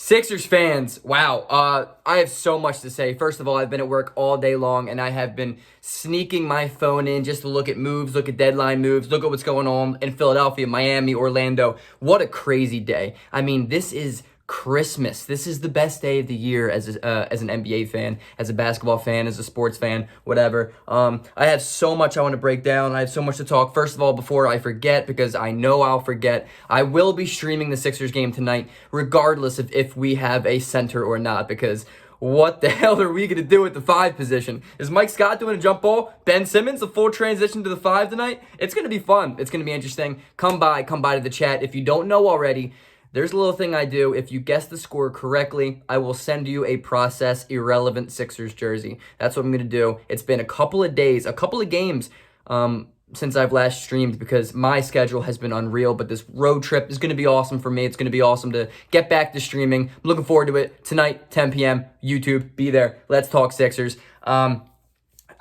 Sixers fans, wow. I have so much to say. First of all, I've been at work all day long, and I have been sneaking my phone in just to look at moves, look at deadline moves, look at what's going on in Philadelphia, Miami, Orlando. What a crazy day. I mean, this is Christmas. This is the best day of the year as an NBA fan, as a basketball fan, as a sports fan, whatever. I have so much I want to break down. I have so much to talk. First of all, before I forget, because I know I'll forget, I will be streaming the Sixers game tonight, regardless of if we have a center or not, because what the hell are we going to do at the 5 position? Is Mike Scott doing a jump ball? Ben Simmons, a full transition to the 5 tonight? It's going to be fun. It's going to be interesting. Come by to the chat. If you don't know already, there's a little thing I do. If you guess the score correctly, I will send you a process irrelevant Sixers jersey. That's what I'm going to do. It's been a couple of days, a couple of games since I've last streamed because my schedule has been unreal, but this road trip is going to be awesome for me. It's going to be awesome to get back to streaming. I'm looking forward to it. Tonight, 10 p.m., YouTube, be there. Let's talk Sixers.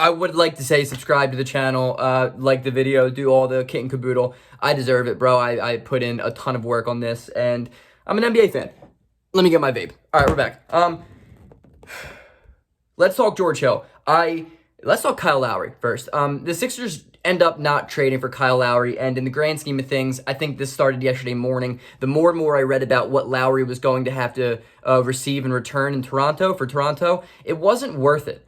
I would like to say subscribe to the channel, like the video, do all the kit and caboodle. I deserve it, bro. I put in a ton of work on this, and I'm an NBA fan. Let me get my vape. All right, we're back. Let's talk George Hill. Let's talk Kyle Lowry first. The Sixers end up not trading for Kyle Lowry, and in the grand scheme of things, I think this started yesterday morning. The more and more I read about what Lowry was going to have to receive in return in Toronto, it wasn't worth it.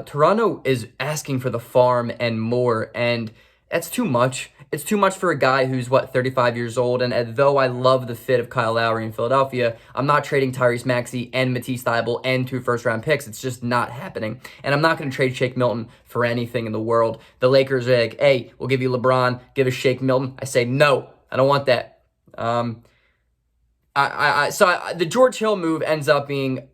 Toronto is asking for the farm and more, and that's too much. It's too much for a guy who's, 35 years old, and though I love the fit of Kyle Lowry in Philadelphia, I'm not trading Tyrese Maxey and Matisse Thybulle and 2 first-round picks. It's just not happening, and I'm not going to trade Shake Milton for anything in the world. The Lakers are like, hey, we'll give you LeBron, give us Shake Milton. I say, no, I don't want that. The George Hill move ends up being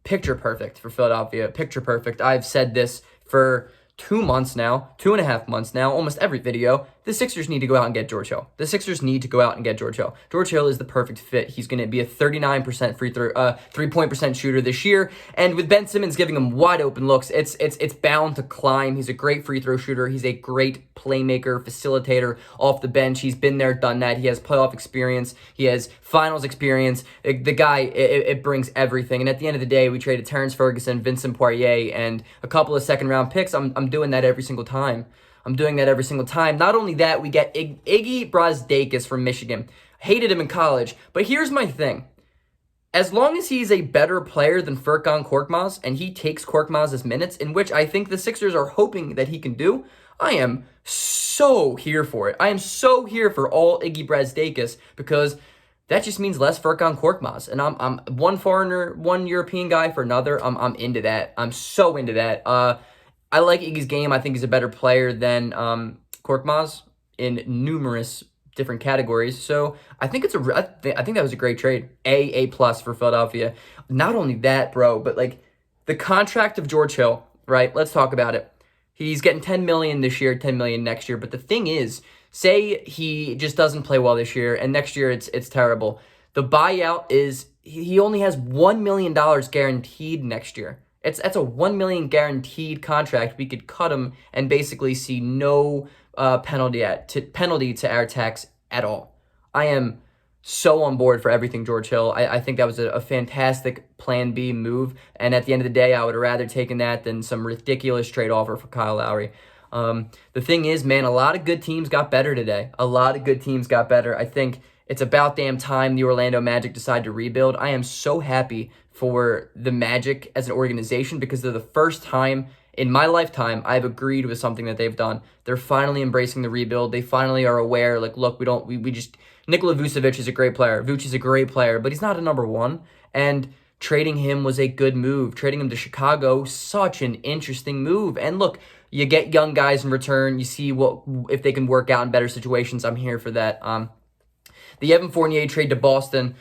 picture perfect for Philadelphia. Picture perfect. I've said this for 2.5 months now, almost every video. The Sixers need to go out and get George Hill. The Sixers need to go out and get George Hill. George Hill is the perfect fit. He's going to be a 39% three-point percent shooter this year, and with Ben Simmons giving him wide open looks, it's bound to climb. He's a great free throw shooter. He's a great playmaker, facilitator off the bench. He's been there, done that. He has playoff experience. He has finals experience. The guy, it brings everything. And at the end of the day, we traded Terrence Ferguson, Vincent Poirier, and a couple of second-round picks. I'm doing that every single time. Not only that, we get Iggy Brasdeikis from Michigan. Hated him in college. But here's my thing. As long as he's a better player than Furkan Korkmaz, and he takes Korkmaz's minutes, in which I think the Sixers are hoping that he can do, I am so here for it. I am so here for all Iggy Brasdeikis, because that just means less Furkan Korkmaz. And I'm one foreigner, one European guy for another. I'm into that. I'm so into that. I like Iggy's game. I think he's a better player than Korkmaz in numerous different categories. So I think I think that was a great trade. A+ for Philadelphia. Not only that, bro, but the contract of George Hill, right? Let's talk about it. He's getting $10 million this year, $10 million next year. But the thing is, say he just doesn't play well this year, and next year it's terrible. The buyout is he only has $1 million guaranteed next year. That's a $1 million guaranteed contract. We could cut him and basically see no penalty to our tax at all. I am so on board for everything George Hill. I think that was a fantastic Plan B move. And at the end of the day, I would have rather taken that than some ridiculous trade offer for Kyle Lowry. The thing is, man, a lot of good teams got better today. I think it's about damn time the Orlando Magic decide to rebuild. I am so happy for the Magic as an organization because they're the first time in my lifetime I've agreed with something that they've done. They're finally embracing the rebuild. They finally are aware, look, Nikola Vucevic is a great player. Vuce is a great player, but he's not a number one. And trading him was a good move. Trading him to Chicago, such an interesting move. And look, you get young guys in return. You see if they can work out in better situations. I'm here for that. The Evan Fournier trade to Boston.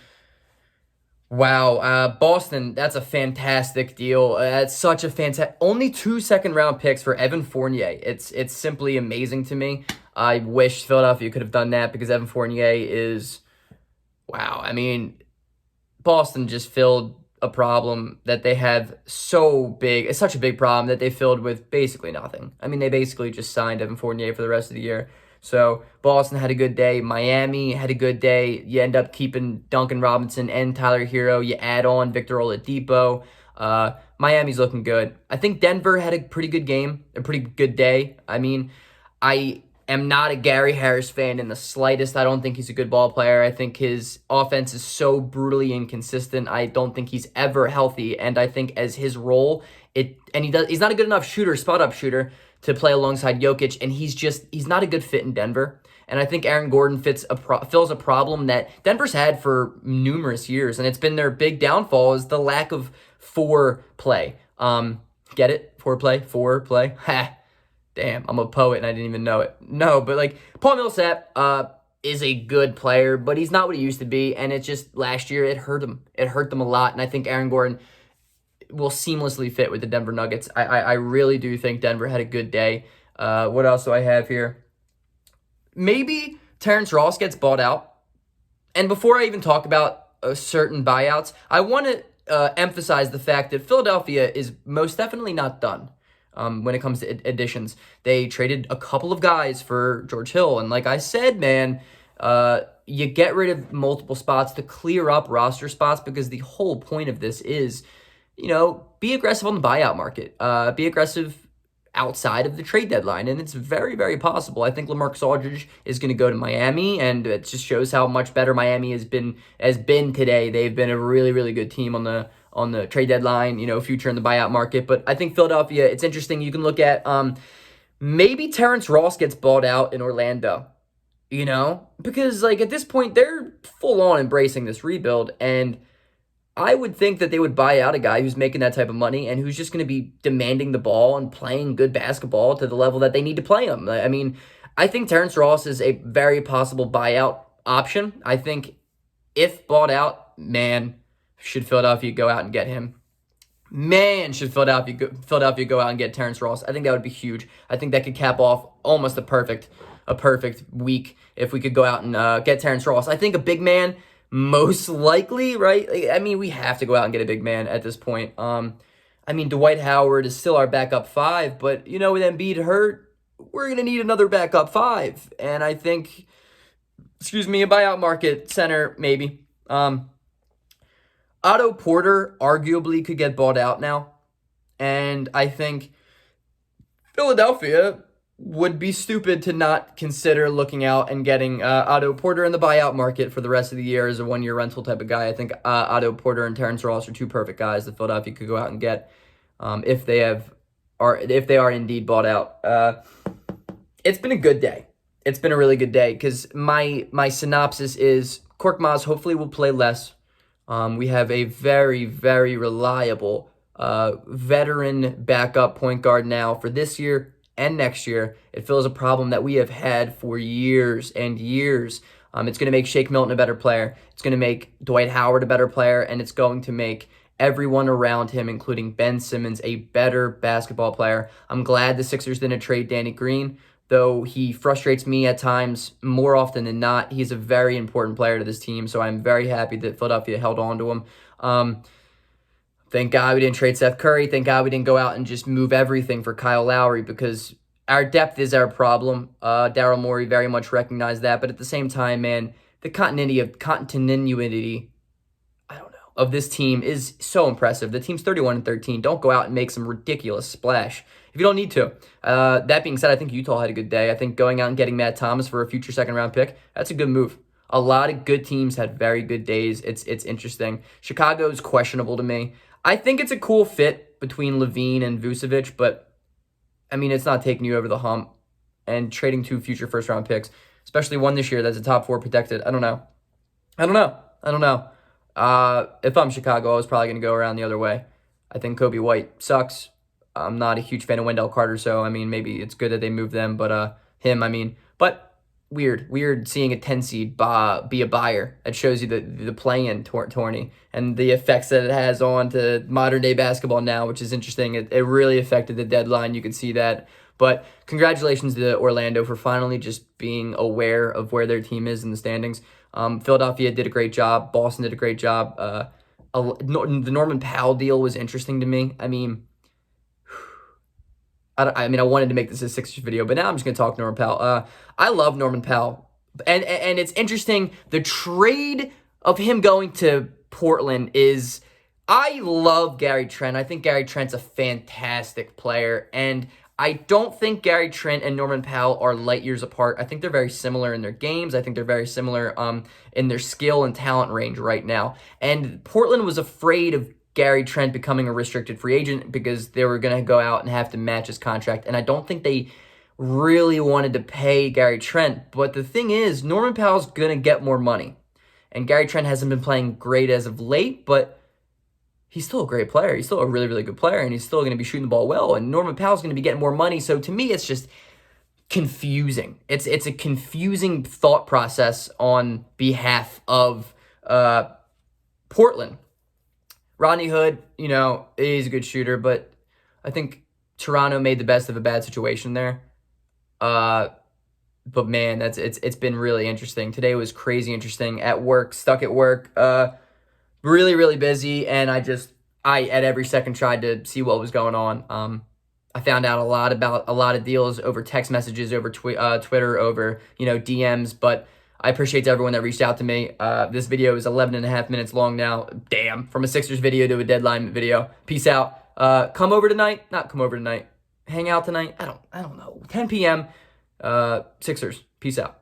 Wow, Boston, that's a fantastic deal. That's such a fantastic... Only 2 second-round picks for Evan Fournier. It's simply amazing to me. I wish Philadelphia could have done that because Evan Fournier is... Wow, I mean, Boston just filled a problem that they have so big. It's such a big problem that they filled with basically nothing. I mean, they basically just signed Evan Fournier for the rest of the year. So Boston had a good day. Miami had a good day. You end up keeping Duncan Robinson and Tyler Hero. You add on Victor Oladipo. Miami's looking good. I think Denver had a pretty good game, a pretty good day. I mean, I am not a Gary Harris fan in the slightest. I don't think he's a good ball player. I think his offense is so brutally inconsistent. I don't think he's ever healthy. And I think as his role, he's not a good enough shooter, spot up shooter, to play alongside Jokic, and he's not a good fit in Denver. And I think Aaron Gordon fills a problem that Denver's had for numerous years, and it's been their big downfall is the lack of foreplay. Get it? Foreplay? Ha! Damn, I'm a poet and I didn't even know it. No, but like Paul Millsap is a good player, but he's not what he used to be, and it's just last year it hurt him. It hurt them a lot, and I think Aaron Gordon will seamlessly fit with the Denver Nuggets. I really do think Denver had a good day. What else do I have here? Maybe Terrence Ross gets bought out. And before I even talk about certain buyouts, I want to emphasize the fact that Philadelphia is most definitely not done when it comes to additions. They traded a couple of guys for George Hill. And like I said, man, you get rid of multiple spots to clear up roster spots because the whole point of this is, be aggressive on the buyout market. Be aggressive outside of the trade deadline, and it's very, very possible. I think LaMarcus Aldridge is going to go to Miami, and it just shows how much better Miami has been today. They've been a really, really good team on the trade deadline, future in the buyout market. But I think Philadelphia, it's interesting. You can look at maybe Terrence Ross gets bought out in Orlando, because like at this point they're full on embracing this rebuild, and I would think that they would buy out a guy who's making that type of money and who's just going to be demanding the ball and playing good basketball to the level that they need to play him. I mean, I think Terrence Ross is a very possible buyout option. I think if bought out, man, should Philadelphia go out and get him. Man, should Philadelphia go out and get Terrence Ross. I think that would be huge. I think that could cap off almost a perfect week if we could go out and get Terrence Ross. I think a big man, most likely, right? I mean, we have to go out and get a big man at this point. I mean, Dwight Howard is still our backup 5, but, with Embiid hurt, we're going to need another backup 5. And I think, a buyout market center, maybe. Otto Porter arguably could get bought out now. And I think Philadelphia would be stupid to not consider looking out and getting Otto Porter in the buyout market for the rest of the year as a one-year rental type of guy. I think Otto Porter and Terrence Ross are two perfect guys that Philadelphia could go out and get if they are indeed bought out. It's been a good day. It's been a really good day because my synopsis is Korkmaz hopefully will play less. We have a very, very reliable veteran backup point guard now for this year and next year. It fills a problem that we have had for years and years. It's going to make Shake Milton a better player. It's going to make Dwight Howard a better player, and it's going to make everyone around him, including Ben Simmons, a better basketball player. I'm glad the Sixers didn't trade Danny Green, though he frustrates me at times more often than not. He's a very important player to this team, so I'm very happy that Philadelphia held on to him. Thank God we didn't trade Seth Curry. Thank God we didn't go out and just move everything for Kyle Lowry because our depth is our problem. Daryl Morey very much recognized that. But at the same time, man, the continuity, of this team is so impressive. The team's 31-13. Don't go out and make some ridiculous splash if you don't need to. That being said, I think Utah had a good day. I think going out and getting Matt Thomas for a future second-round pick, that's a good move. A lot of good teams had very good days. It's interesting. Chicago's questionable to me. I think it's a cool fit between Levine and Vucevic, but, I mean, it's not taking you over the hump. And trading 2 future first-round picks, especially one this year that's a top 4 protected, I don't know. If I'm Chicago, I was probably going to go around the other way. I think Kobe White sucks. I'm not a huge fan of Wendell Carter, so, I mean, maybe it's good that they moved them, but but weird seeing a 10 seed be a buyer. It shows you the play-in tourney and the effects that it has on to modern-day basketball now, which is interesting. It really affected the deadline. You could see that. But congratulations to Orlando for finally just being aware of where their team is in the standings. Philadelphia did a great job. Boston did a great job. The Norman Powell deal was interesting to me. I mean, I mean, I wanted to make this a Sixers video, but now I'm just going to talk Norman Powell. I love Norman Powell. And it's interesting, the trade of him going to Portland is, I love Gary Trent. I think Gary Trent's a fantastic player, and I don't think Gary Trent and Norman Powell are light years apart. I think they're very similar in their games. I think they're very similar in their skill and talent range right now. And Portland was afraid of Gary Trent becoming a restricted free agent because they were going to go out and have to match his contract. And I don't think they really wanted to pay Gary Trent. But the thing is, Norman Powell's going to get more money. And Gary Trent hasn't been playing great as of late, but he's still a great player. He's still a really, really good player, and he's still going to be shooting the ball well. And Norman Powell's going to be getting more money. So to me, it's just confusing. It's a confusing thought process on behalf of Portland. Rodney Hood, he's a good shooter, but I think Toronto made the best of a bad situation there. But man, it's been really interesting. Today was crazy interesting at work, stuck at work, really, really busy, and I at every second tried to see what was going on. I found out a lot about a lot of deals over text messages, over Twitter, over DMs, but I appreciate everyone that reached out to me. This video is 11 and a half minutes long now. Damn, from a Sixers video to a deadline video. Peace out. Come over tonight. Not come over tonight. Hang out tonight. I don't know. 10 p.m. Sixers. Peace out.